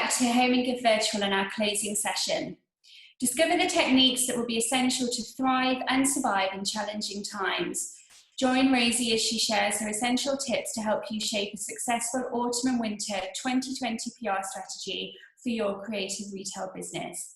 back to Home and Give Virtual and our closing session. Discover the techniques that will be essential to thrive and survive in challenging times. Join Rosie as she shares her essential tips to help you shape a successful autumn and winter 2020 PR strategy for your creative retail business.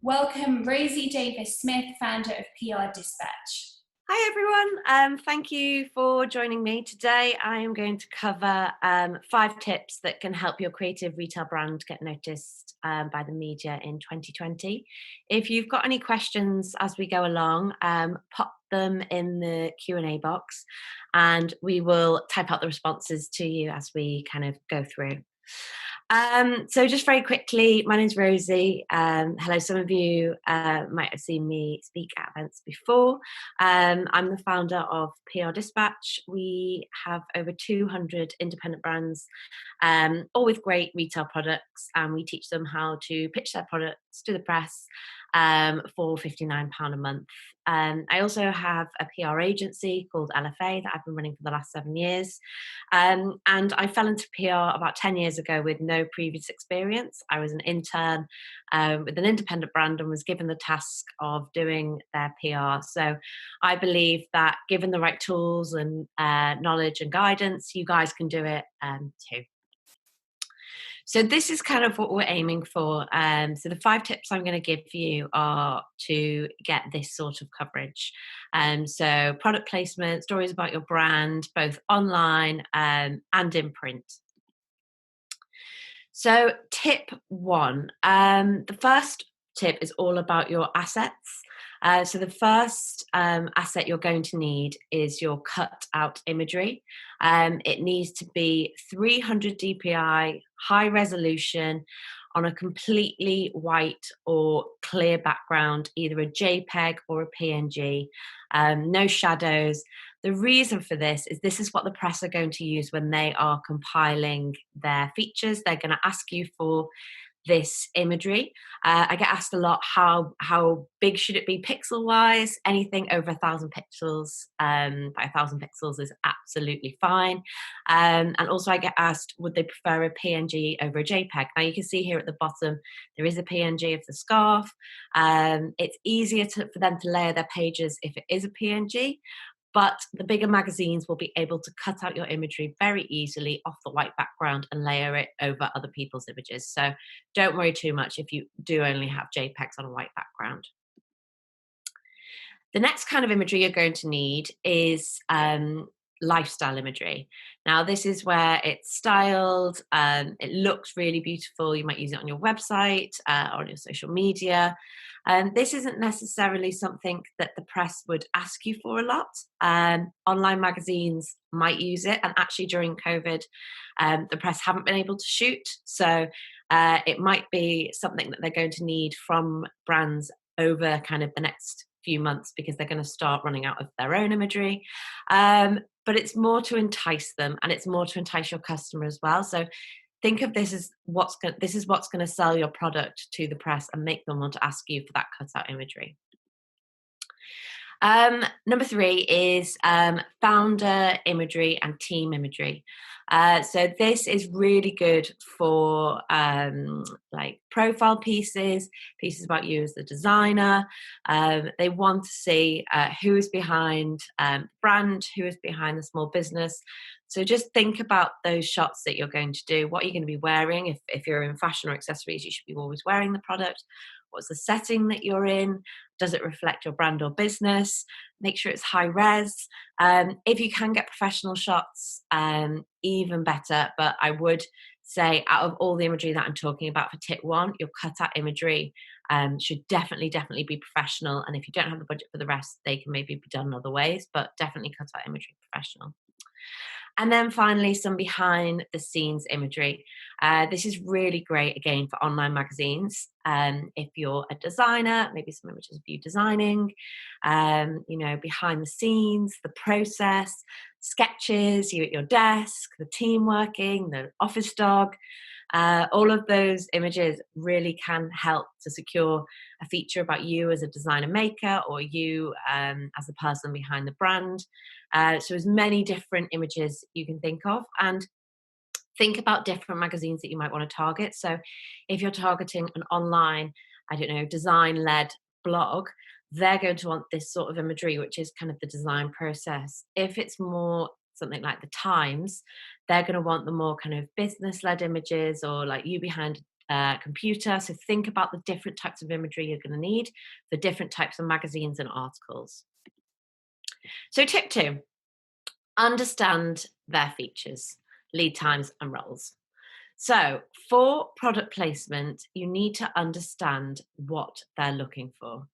Welcome Rosie Davis-Smith, founder of PR Dispatch. Hi everyone, thank you for joining me. Today I am going to cover 5 tips that can help your creative retail brand get noticed by the media in 2020. If you've got any questions as we go along, pop them in the Q&A box and we will type out the responses to you as we kind of go through. So just very quickly, my name's Rosie. Hello, some of you might have seen me speak at events before. I'm the founder of PR Dispatch. We have over 200 independent brands, all with great retail products, and we teach them how to pitch their products to the press for £59 a month. I also have a PR agency called LFA that I've been running for the last 7 years. And I fell into PR about 10 years ago with no previous experience. I was an intern with an independent brand and was given the task of doing their PR. So I believe that given the right tools and knowledge and guidance, you guys can do it too. So this is kind of what we're aiming for. So the 5 tips I'm going to give you are to get this sort of coverage. So product placement, stories about your brand, both online and in print. So tip 1, the first tip is all about your assets. So the first asset you're going to need is your cut out imagery. It needs to be 300 dpi, high resolution, on a completely white or clear background, either a JPEG or a PNG, no shadows. The reason for this is what the press are going to use when they are compiling their features. They're going to ask you for this imagery. I get asked a lot, how big should it be pixel wise? Anything over 1,000 pixels, by 1,000 pixels is absolutely fine. And also I get asked, would they prefer a PNG over a JPEG? Now you can see here at the bottom, there is a PNG of the scarf. It's easier for them to layer their pages if it is a PNG. But the bigger magazines will be able to cut out your imagery very easily off the white background and layer it over other people's images. So don't worry too much if you do only have JPEGs on a white background. The next kind of imagery you're going to need is lifestyle imagery. Now this is where it's styled, it looks really beautiful. You might use it on your website or on your social media. This isn't necessarily something that the press would ask you for a lot. Online magazines might use it, and actually during COVID, the press haven't been able to shoot. So it might be something that they're going to need from brands over kind of the next few months because they're going to start running out of their own imagery. But it's more to entice them, and it's more to entice your customer as well. So think of this as what's going to sell your product to the press and make them want to ask you for that cutout imagery. Number 3 is founder imagery and team imagery. So this is really good for like profile pieces about you as the designer. They want to see who is behind the brand, who is behind the small business. So just think about those shots that you're going to do. What are you going to be wearing? If you're in fashion or accessories, you should be always wearing the product. What's the setting that you're in? Does it reflect your brand or business? Make sure it's high res. If you can get professional shots, even better. But I would say out of all the imagery that I'm talking about for tip 1, your cutout imagery should definitely be professional. And if you don't have the budget for the rest, they can maybe be done in other ways, but definitely cutout imagery professional. And then finally, some behind the scenes imagery. This is really great, again, for online magazines. If you're a designer, maybe some images of you designing, behind the scenes, the process, sketches, you at your desk, the team working, the office dog. All of those images really can help to secure a feature about you as a designer maker or you as the person behind the brand. So as many different images you can think of. And think about different magazines that you might want to target. So if you're targeting an online, I don't know, design-led blog, they're going to want this sort of imagery, which is kind of the design process. If it's more something like the Times, they're going to want the more kind of business-led images, or like you behind a computer. So think about the different types of imagery you're going to need for different types of magazines and articles. So tip 2, understand their features, lead times and roles. So for product placement, you need to understand what they're looking for.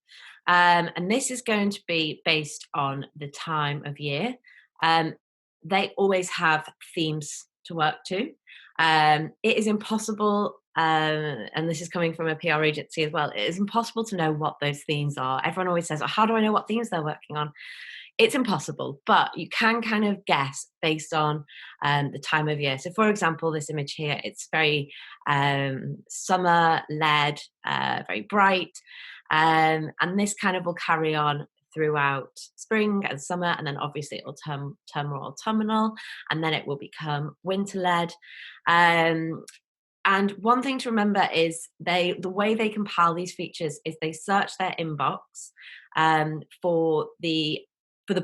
And this is going to be based on the time of year. They always have themes to work to. It is impossible, and this is coming from a PR agency as well, it is impossible to know what those themes are. Everyone always says, oh, how do I know what themes they're working on? It's impossible, but you can kind of guess based on the time of year. So, for example, this image here, it's very summer-led, very bright, and this kind of will carry on throughout spring and summer, and then obviously it will turn more autumnal, and then it will become winter-led. And one thing to remember is the way they compile these features is they search their inbox for the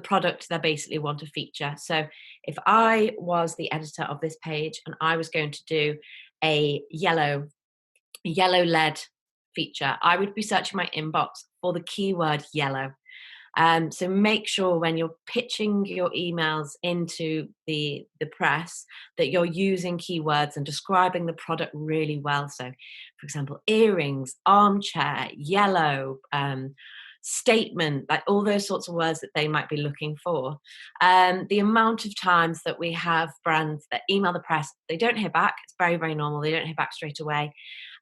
product they basically want to feature. So if I was the editor of this page and I was going to do a yellow LED feature, I would be searching my inbox for the keyword yellow. So make sure when you're pitching your emails into the press that you're using keywords and describing the product really well. So, for example, earrings, armchair, yellow, statement, like all those sorts of words that they might be looking for. The amount of times that we have brands that email the press, they don't hear back. It's very, very normal. They don't hear back straight away.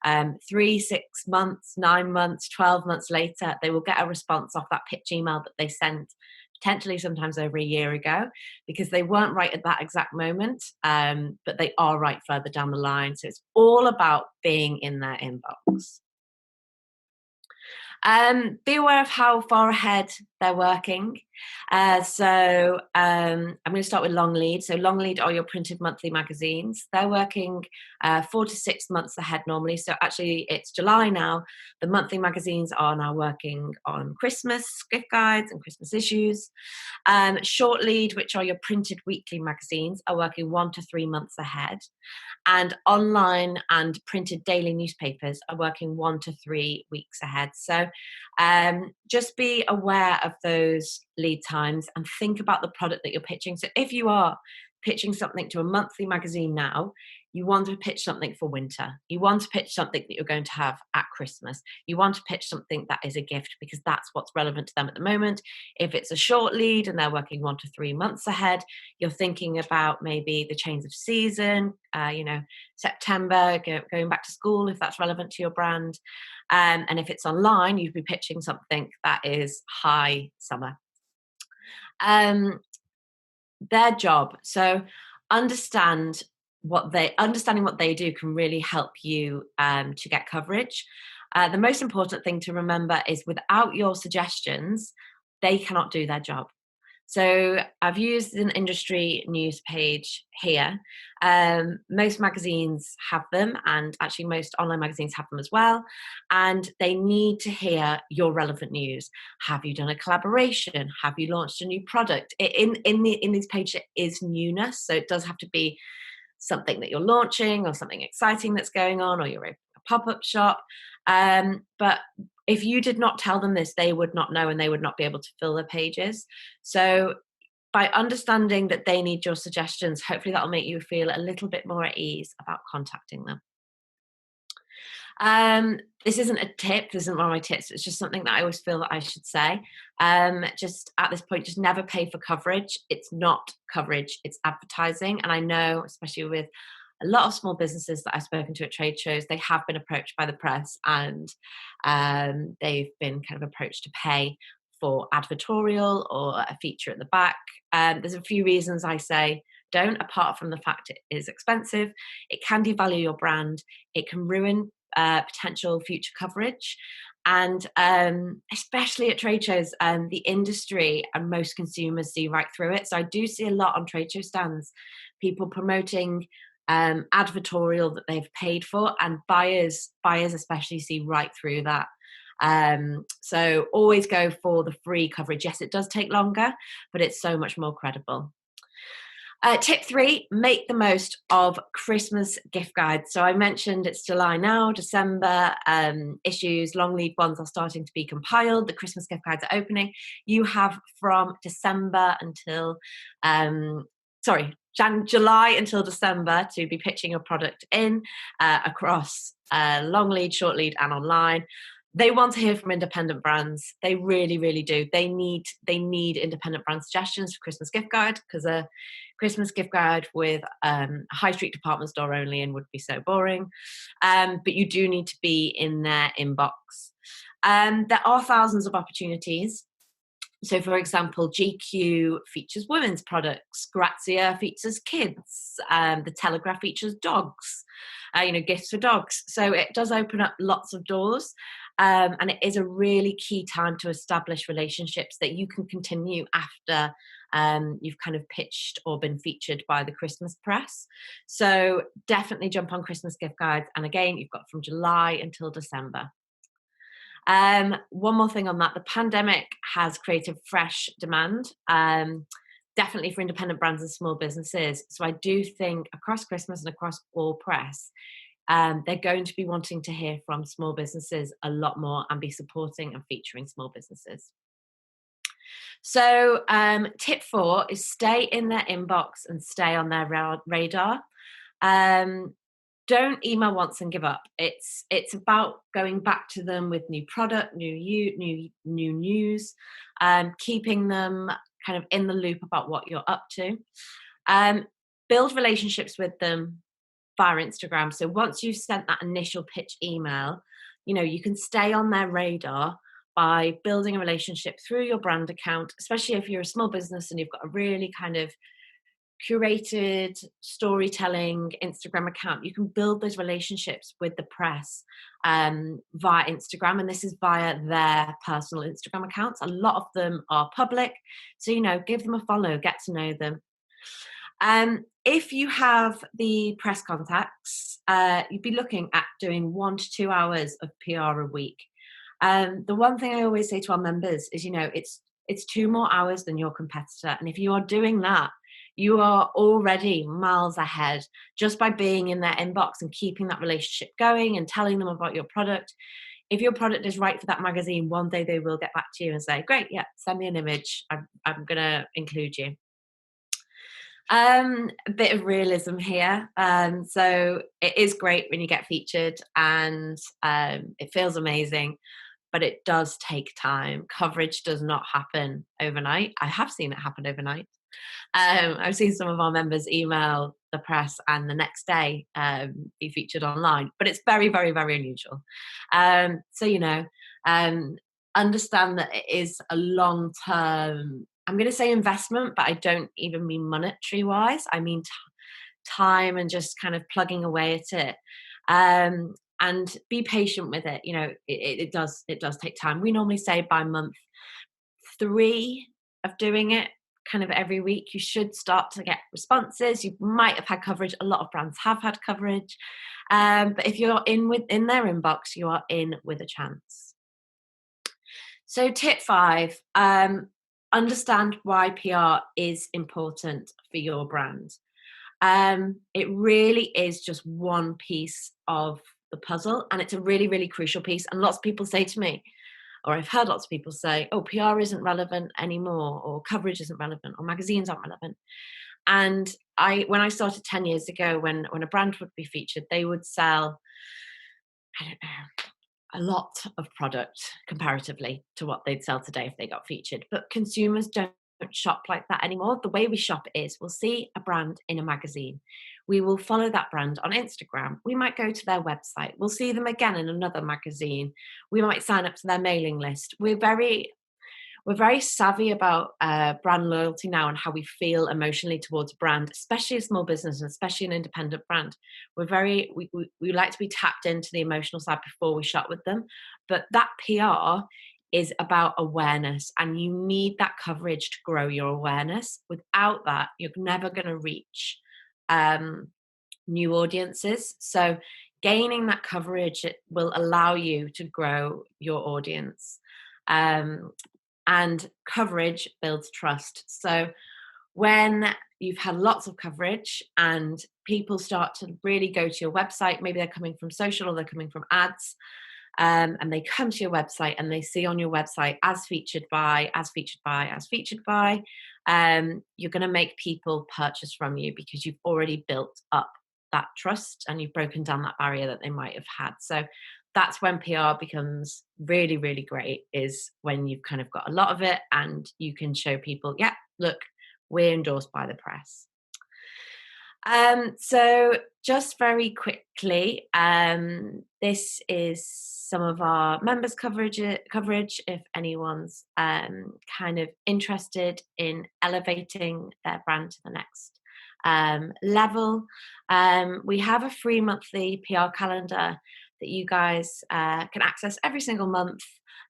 3, 6 months, 9 months, 12 months later, they will get a response off that pitch email that they sent potentially sometimes over a year ago, because they weren't right at that exact moment, but they are right further down the line. So it's all about being in their inbox. Be aware of how far ahead they're working. So I'm going to start with long lead. So long lead are your printed monthly magazines. They're working 4 to 6 months ahead normally. So actually it's July now. The monthly magazines are now working on Christmas gift guides and Christmas issues. Short lead, which are your printed weekly magazines, are working 1 to 3 months ahead. And online and printed daily newspapers are working 1 to 3 weeks ahead. So just be aware of those lead times and think about the product that you're pitching. So if you are pitching something to a monthly magazine now, you want to pitch something for winter. You want to pitch something that you're going to have at Christmas. You want to pitch something that is a gift, because that's what's relevant to them at the moment. If it's a short lead and they're working 1 to 3 months ahead, you're thinking about maybe the change of season, September, going back to school, if that's relevant to your brand. And if it's online, you'd be pitching something that is high summer. Their job. So understanding what they do can really help you to get coverage. The most important thing to remember is without your suggestions, they cannot do their job. So I've used an industry news page here. Most magazines have them, and actually most online magazines have them as well. And they need to hear your relevant news. Have you done a collaboration? Have you launched a new product? In these pages, it is newness, so it does have to be something that you're launching or something exciting that's going on, or you're a pop-up shop. But if you did not tell them this, they would not know and they would not be able to fill their pages. So by understanding that they need your suggestions, hopefully that'll make you feel a little bit more at ease about contacting them. This isn't a tip, this isn't one of my tips, it's just something that I always feel that I should say. Just at this point, just never pay for coverage. It's not coverage, it's advertising. And I know, especially with a lot of small businesses that I've spoken to at trade shows, they have been approached by the press, and they've been kind of approached to pay for advertorial or a feature at the back. There's a few reasons I say don't, apart from the fact it is expensive. It can devalue your brand. It can ruin potential future coverage. And especially at trade shows, the industry and most consumers see right through it. So I do see a lot on trade show stands, people promoting advertorial that they've paid for, and buyers especially see right through that. So always go for the free coverage. Yes, it does take longer, but it's so much more credible. Tip 3, make the most of Christmas gift guides. So I mentioned it's July now, December, issues, long lead ones are starting to be compiled. The Christmas gift guides are opening. You have from December until, July until December to be pitching your product in across long lead, short lead, and online. They want to hear from independent brands. They really, really do. They need independent brand suggestions for Christmas gift guide, because a Christmas gift guide with a high street department store only in would be so boring. But you do need to be in their inbox. There are thousands of opportunities. So, for example, GQ features women's products, Grazia features kids, the Telegraph features dogs, gifts for dogs. So it does open up lots of doors, and it is a really key time to establish relationships that you can continue after you've kind of pitched or been featured by the Christmas press. So definitely jump on Christmas gift guides. And again, you've got from July until December. One more thing on that, the pandemic has created fresh demand, definitely for independent brands and small businesses. So I do think across Christmas and across all press, they're going to be wanting to hear from small businesses a lot more and be supporting and featuring small businesses. So tip 4 is stay in their inbox and stay on their radar. Don't email once and give up. It's about going back to them with new product, new news, keeping them kind of in the loop about what you're up to. Build relationships with them via Instagram. So once you've sent that initial pitch email, you can stay on their radar by building a relationship through your brand account, especially if you're a small business and you've got a really kind of curated storytelling Instagram account. You can build those relationships with the press via Instagram, and this is via their personal Instagram accounts. A lot of them are public, so give them a follow, get to know them. If you have the press contacts, you'd be looking at doing 1 to 2 hours of PR a week. The one thing I always say to our members is, it's 2 more hours than your competitor, and if you are doing that, you are already miles ahead just by being in their inbox and keeping that relationship going and telling them about your product. If your product is right for that magazine, one day they will get back to you and say, great, yeah, send me an image. I'm going to include you. A bit of realism here. So it is great when you get featured and it feels amazing, but it does take time. Coverage does not happen overnight. I have seen it happen overnight. I've seen some of our members email the press and the next day be featured online, but it's very, very, very unusual. So, understand that it is a long-term, I'm going to say investment, but I don't even mean monetary wise. I mean time and just kind of plugging away at it. And be patient with it. It does take time. We normally say by month 3 of doing it, kind of every week, you should start to get responses. You might have had coverage. A lot of brands have had coverage. But if you're in their inbox, you are in with a chance. So tip 5, understand why PR is important for your brand. It really is just one piece of the puzzle, and it's a really, really crucial piece. And lots of people say to me, or I've heard lots of people say, oh, PR isn't relevant anymore, or coverage isn't relevant, or magazines aren't relevant. And when I started 10 years ago, when a brand would be featured, they would sell, I don't know, a lot of product comparatively to what they'd sell today if they got featured. But consumers don't shop like that anymore. The way we shop is we'll see a brand in a magazine. We will follow that brand on Instagram. We might go to their website. We'll see them again in another magazine. We might sign up to their mailing list. We're very savvy about brand loyalty now and how we feel emotionally towards a brand, especially a small business and especially an independent brand. We like to be tapped into the emotional side before we shop with them. But that PR is about awareness, and you need that coverage to grow your awareness. Without that, you're never going to reach new audiences. So gaining that coverage will allow you to grow your audience. And coverage builds trust. So when you've had lots of coverage and people start to really go to your website, maybe they're coming from social or they're coming from ads, and they come to your website and they see on your website as featured by, as featured by, as featured by, you're going to make people purchase from you because you've already built up that trust and you've broken down that barrier that they might have had. So that's when PR becomes really, really great, is when you've kind of got a lot of it and you can show people, yeah, look, we're endorsed by the press. So just very quickly, this is some of our members coverage if anyone's kind of interested in elevating their brand to the next level. We have a free monthly PR calendar that you guys can access every single month.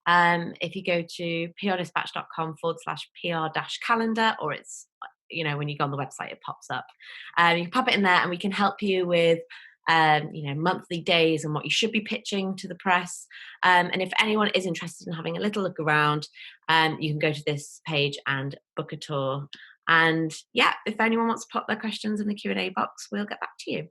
If you go to prdispatch.com/PR-calendar, or it's, when you go on the website, it pops up. You can pop it in there and we can help you with, monthly days and what you should be pitching to the press. And if anyone is interested in having a little look around, you can go to this page and book a tour. And yeah, if anyone wants to pop their questions in the Q&A box, we'll get back to you.